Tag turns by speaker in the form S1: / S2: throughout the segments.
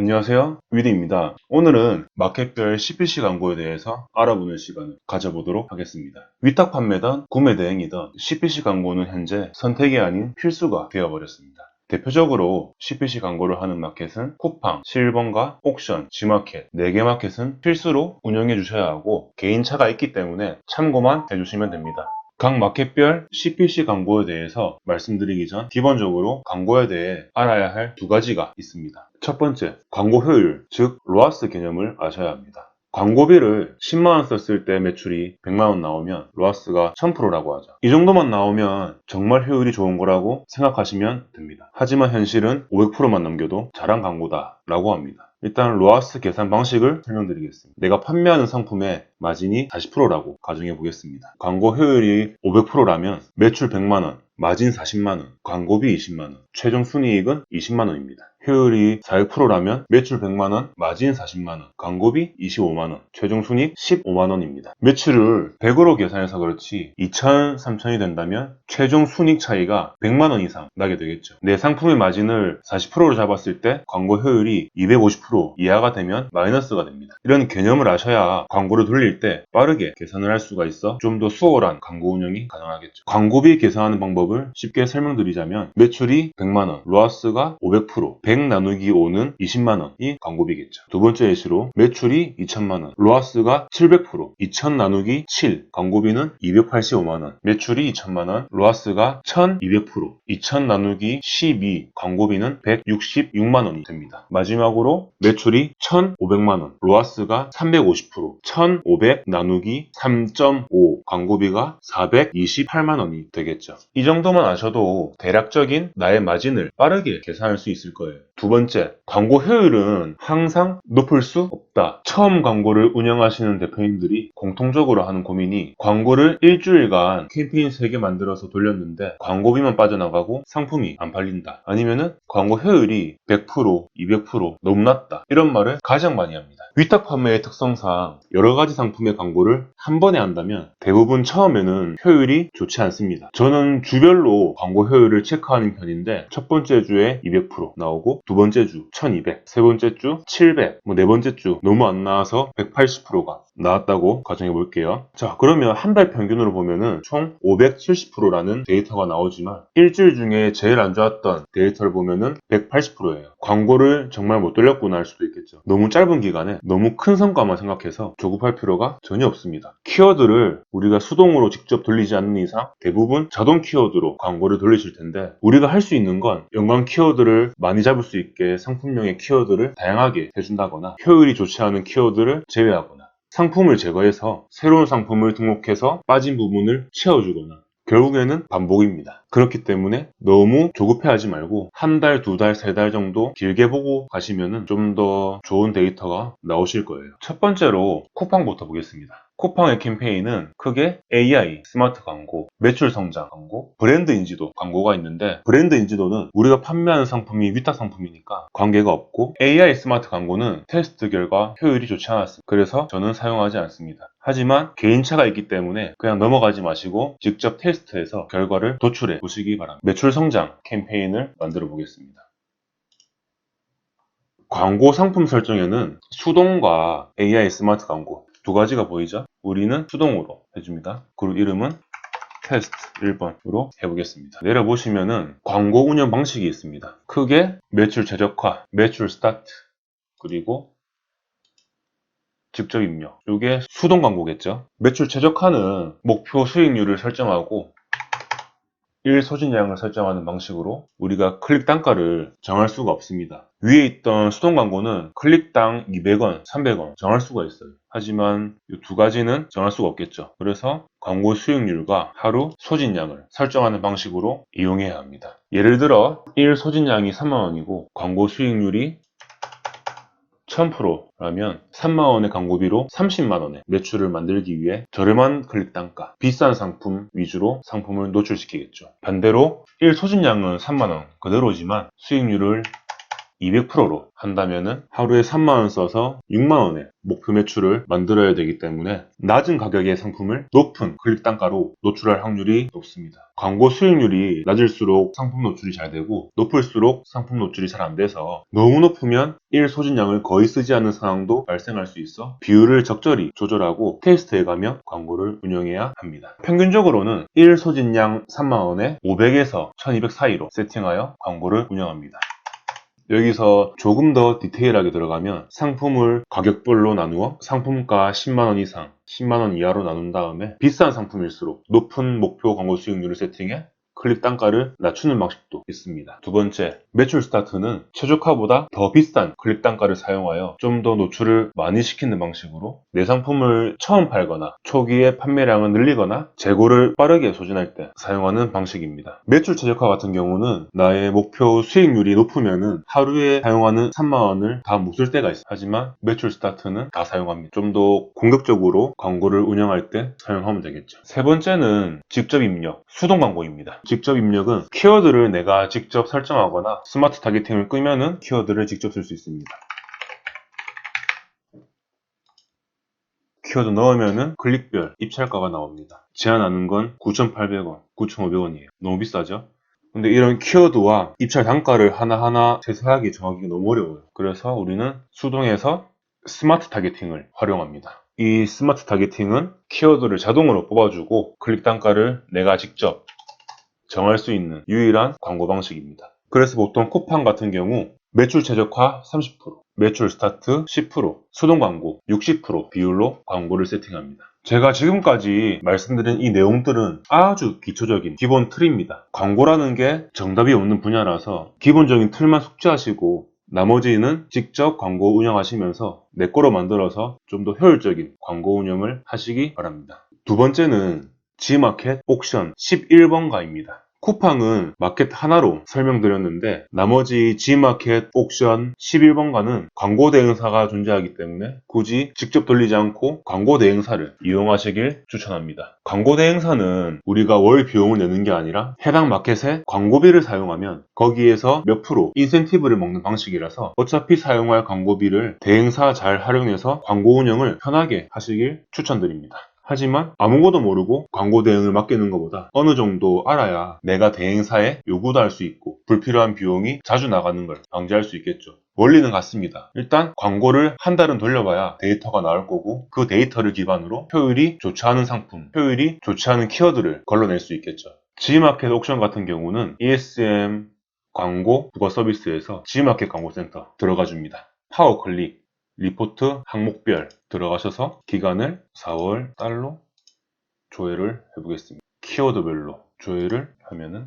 S1: 안녕하세요. 위드입니다. 오늘은 마켓별 CPC 광고에 대해서 알아보는 시간을 가져보도록 하겠습니다. 위탁 판매든 구매 대행이든 CPC 광고는 현재 선택이 아닌 필수가 되어버렸습니다. 대표적으로 CPC 광고를 하는 마켓은 쿠팡, 실버가, 옥션, G마켓 4개 마켓은 필수로 운영해 주셔야 하고 개인차가 있기 때문에 참고만 해주시면 됩니다. 각 마켓별 CPC 광고에 대해서 말씀드리기 전 기본적으로 광고에 대해 알아야 할 두 가지가 있습니다. 첫 번째, 광고 효율, 즉 로아스 개념을 아셔야 합니다. 광고비를 10만원 썼을 때 매출이 100만원 나오면 로아스가 1000%라고 하죠. 이 정도만 나오면 정말 효율이 좋은 거라고 생각하시면 됩니다. 하지만 현실은 500%만 넘겨도 잘한 광고다 라고 합니다. 일단 로아스 계산 방식을 설명드리겠습니다. 내가 판매하는 상품의 마진이 40%라고 가정해 보겠습니다. 광고 효율이 500%라면 매출 100만원, 마진 40만원, 광고비 20만원, 최종 순이익은 20만원입니다. 효율이 400%라면 매출 100만원, 마진 40만원, 광고비 25만원, 최종 순이익 15만원입니다. 매출을 100으로 계산해서 그렇지 2천, 3천이 된다면 최종 순이익 차이가 100만원 이상 나게 되겠죠. 내 상품의 마진을 40%로 잡았을 때 광고 효율이 250% 이하가 되면 마이너스가 됩니다. 이런 개념을 아셔야 광고를 돌릴 때 빠르게 계산을 할 수가 있어 좀 더 수월한 광고 운영이 가능하겠죠. 광고비 계산하는 방법을 쉽게 설명드리자면 매출이 100만원, 로아스가 500%, 100 나누기 5는 20만원이 광고비겠죠. 두 번째 예시로 매출이 2천만원, 로아스가 700%, 2000 나누기 7, 광고비는 285만원, 매출이 2천만원, 로아스가 1200%, 2000 나누기 12, 광고비는 166만원이 됩니다. 마지막으로 매출이 1500만원, 로아스가 350%, 1500 나누기 3.5, 광고비가 428만원이 되겠죠. 이 정도만 아셔도 대략적인 나의 마진을 빠르게 계산할 수 있을 거예요. 두 번째, 광고 효율은 항상 높을 수 없다. 처음 광고를 운영하시는 대표님들이 공통적으로 하는 고민이 광고를 일주일간 캠페인 3개 만들어서 돌렸는데 광고비만 빠져나가고 상품이 안 팔린다. 아니면은 광고 효율이 100%, 200% 너무 낮다. 이런 말을 가장 많이 합니다. 위탁 판매의 특성상 여러 가지 상품의 광고를 한 번에 한다면 대부분 처음에는 효율이 좋지 않습니다. 저는 주별로 광고 효율을 체크하는 편인데 첫 번째 주에 200% 나오고 두 번째 주 1200, 세 번째 주 700, 네 번째 주 너무 안 나와서 180%가 나왔다고 가정해 볼게요. 자, 그러면 한 달 평균으로 보면은 총 570%라는 데이터가 나오지만 일주일 중에 제일 안 좋았던 데이터를 보면은 180%예요. 광고를 정말 못 돌렸구나 할 수도 있겠죠. 너무 짧은 기간에 너무 큰 성과만 생각해서 조급할 필요가 전혀 없습니다. 키워드를 우리가 수동으로 직접 돌리지 않는 이상 대부분 자동 키워드로 광고를 돌리실 텐데 우리가 할 수 있는 건 연관 키워드를 많이 잡을 수 있게 상품명의 키워드를 다양하게 해준다거나 효율이 좋지 않은 키워드를 제외하거나 상품을 제거해서 새로운 상품을 등록해서 빠진 부분을 채워주거나 결국에는 반복입니다. 그렇기 때문에 너무 조급해하지 말고 한 달, 두 달, 세 달 정도 길게 보고 가시면 좀 더 좋은 데이터가 나오실 거예요. 첫 번째로 쿠팡부터 보겠습니다. 쿠팡의 캠페인은 크게 AI, 스마트 광고, 매출 성장 광고, 브랜드 인지도 광고가 있는데 브랜드 인지도는 우리가 판매하는 상품이 위탁 상품이니까 관계가 없고 AI 스마트 광고는 테스트 결과 효율이 좋지 않았습니다. 그래서 저는 사용하지 않습니다. 하지만 개인차가 있기 때문에 그냥 넘어가지 마시고 직접 테스트해서 결과를 도출해 보시기 바랍니다. 매출 성장 캠페인을 만들어 보겠습니다. 광고 상품 설정에는 수동과 AI 스마트 광고 두 가지가 보이죠? 우리는 수동으로 해줍니다. 그리고 이름은 테스트 1번으로 해보겠습니다. 내려보시면은 광고 운영 방식이 있습니다. 크게 매출 최적화, 매출 스타트, 그리고 직접 입력. 이게 수동 광고겠죠? 매출 최적화는 목표 수익률을 설정하고 1 소진량을 설정하는 방식으로 우리가 클릭 단가를 정할 수가 없습니다. 위에 있던 수동 광고는 클릭당 200원, 300원 정할 수가 있어요. 하지만 이 두 가지는 정할 수가 없겠죠. 그래서 광고 수익률과 하루 소진량을 설정하는 방식으로 이용해야 합니다. 예를 들어 1 소진량이 3만원이고 광고 수익률이 1000%라면 3만원의 광고비로 30만원의 매출을 만들기 위해 저렴한 클릭 단가, 비싼 상품 위주로 상품을 노출시키겠죠. 반대로 1 소진량은 3만원 그대로지만 수익률을 200%로 한다면은 하루에 3만원 써서 6만원의 목표 매출을 만들어야 되기 때문에 낮은 가격의 상품을 높은 클릭 단가로 노출할 확률이 높습니다. 광고 수익률이 낮을수록 상품 노출이 잘 되고 높을수록 상품 노출이 잘 안 돼서 너무 높으면 1 소진량을 거의 쓰지 않는 상황도 발생할 수 있어 비율을 적절히 조절하고 테스트해가며 광고를 운영해야 합니다. 평균적으로는 1 소진량 3만원에 500에서 1200 사이로 세팅하여 광고를 운영합니다. 여기서 조금 더 디테일하게 들어가면 상품을 가격별로 나누어 상품가 10만원 이상, 10만원 이하로 나눈 다음에 비싼 상품일수록 높은 목표 광고 수익률을 세팅해 클릭 단가를 낮추는 방식도 있습니다. 두 번째, 매출 스타트는 최저가보다 더 비싼 클릭 단가를 사용하여 좀 더 노출을 많이 시키는 방식으로 내 상품을 처음 팔거나 초기에 판매량을 늘리거나 재고를 빠르게 소진할 때 사용하는 방식입니다. 매출 최저가 같은 경우는 나의 목표 수익률이 높으면 하루에 사용하는 3만원을 다 못 쓸 때가 있어요. 하지만 매출 스타트는 다 사용합니다. 좀 더 공격적으로 광고를 운영할 때 사용하면 되겠죠. 세 번째는 직접 입력, 수동 광고입니다. 직접 입력은 키워드를 내가 직접 설정하거나 스마트 타겟팅을 끄면은 키워드를 직접 쓸 수 있습니다. 키워드 넣으면은 클릭별 입찰가가 나옵니다. 제한하는 건 9,800원, 9,500원이에요. 너무 비싸죠? 근데 이런 키워드와 입찰 단가를 하나하나 세세하게 정하기가 너무 어려워요. 그래서 우리는 수동에서 스마트 타겟팅을 활용합니다. 이 스마트 타겟팅은 키워드를 자동으로 뽑아주고 클릭 단가를 내가 직접 정할 수 있는 유일한 광고 방식입니다. 그래서 보통 쿠팡 같은 경우 매출 최저가 30%, 매출 스타트 10%, 수동 광고 60% 비율로 광고를 세팅합니다. 제가 지금까지 말씀드린 이 내용들은 아주 기초적인 기본 틀입니다. 광고라는 게 정답이 없는 분야라서 기본적인 틀만 숙지하시고 나머지는 직접 광고 운영하시면서 내 거로 만들어서 좀 더 효율적인 광고 운영을 하시기 바랍니다. 두 번째는 G마켓 옥션 11번가입니다. 쿠팡은 마켓 하나로 설명드렸는데 나머지 G마켓 옥션 11번가는 광고 대행사가 존재하기 때문에 굳이 직접 돌리지 않고 광고 대행사를 이용하시길 추천합니다. 광고 대행사는 우리가 월 비용을 내는 게 아니라 해당 마켓에 광고비를 사용하면 거기에서 몇 프로 인센티브를 먹는 방식이라서 어차피 사용할 광고비를 대행사 잘 활용해서 광고 운영을 편하게 하시길 추천드립니다. 하지만 아무것도 모르고 광고 대행을 맡기는 것보다 어느 정도 알아야 내가 대행사에 요구도 할 수 있고 불필요한 비용이 자주 나가는 걸 방지할 수 있겠죠. 원리는 같습니다. 일단 광고를 한 달은 돌려봐야 데이터가 나올 거고 그 데이터를 기반으로 효율이 좋지 않은 상품, 효율이 좋지 않은 키워드를 걸러낼 수 있겠죠. G마켓 옥션 같은 경우는 ESM 광고 부가 서비스에서 G마켓 광고센터 들어가 줍니다. 파워클릭 리포트 항목별 들어가셔서 기간을 4월 달로 조회를 해보겠습니다. 키워드별로 조회를 하면은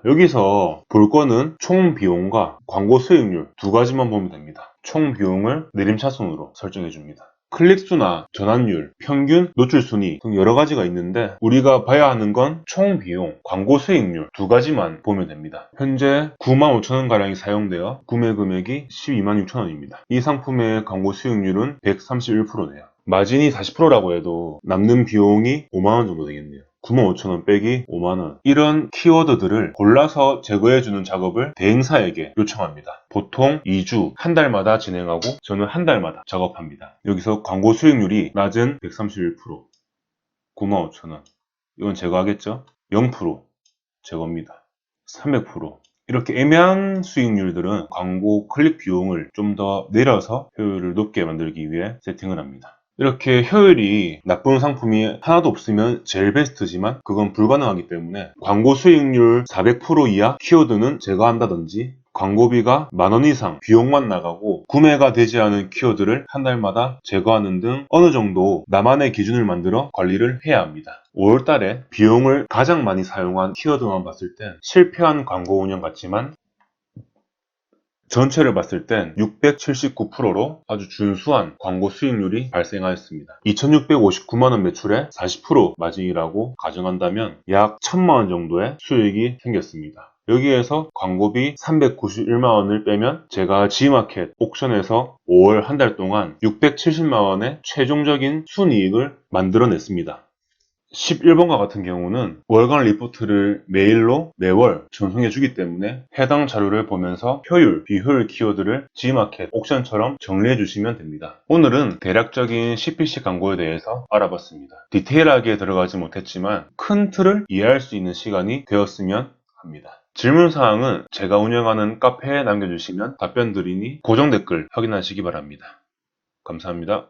S1: 여기서 볼 거는 총 비용과 광고 수익률 두 가지만 보면 됩니다. 총 비용을 내림차순으로 설정해 줍니다. 클릭수나 전환율, 평균, 노출 순위 등 여러 가지가 있는데 우리가 봐야 하는 건 총 비용, 광고 수익률 두 가지만 보면 됩니다. 현재 95,000원 가량이 사용되어 구매 금액이 126,000원입니다. 이 상품의 광고 수익률은 131%네요. 마진이 40%라고 해도 남는 비용이 5만원 정도 되겠네요. 95,000원 빼기 5만원. 이런 키워드들을 골라서 제거해주는 작업을 대행사에게 요청합니다. 보통 2주, 한 달마다 진행하고 저는 한 달마다 작업합니다. 여기서 광고 수익률이 낮은 131%, 95,000원. 이건 제거하겠죠? 0% 제거입니다. 300%. 이렇게 애매한 수익률들은 광고 클릭 비용을 좀 더 내려서 효율을 높게 만들기 위해 세팅을 합니다. 이렇게 효율이 나쁜 상품이 하나도 없으면 제일 베스트지만 그건 불가능하기 때문에 광고 수익률 400% 이하 키워드는 제거한다든지 광고비가 10,000원 이상 비용만 나가고 구매가 되지 않은 키워드를 한 달마다 제거하는 등 어느 정도 나만의 기준을 만들어 관리를 해야 합니다. 5월달에 비용을 가장 많이 사용한 키워드만 봤을 땐 실패한 광고 운영 같지만 전체를 봤을 땐 679%로 아주 준수한 광고 수익률이 발생하였습니다. 2,659만원 매출에 40% 마진이라고 가정한다면 약 1,000만원 정도의 수익이 생겼습니다. 여기에서 광고비 391만원을 빼면 제가 G마켓 옥션에서 5월 한 달 동안 670만원의 최종적인 순이익을 만들어냈습니다. 11번과 같은 경우는 월간 리포트를 메일로 매월 전송해 주기 때문에 해당 자료를 보면서 효율, 비효율 키워드를 G마켓, 옥션처럼 정리해 주시면 됩니다. 오늘은 대략적인 CPC 광고에 대해서 알아봤습니다. 디테일하게 들어가지 못했지만 큰 틀을 이해할 수 있는 시간이 되었으면 합니다. 질문사항은 제가 운영하는 카페에 남겨주시면 답변 드리니 고정 댓글 확인하시기 바랍니다. 감사합니다.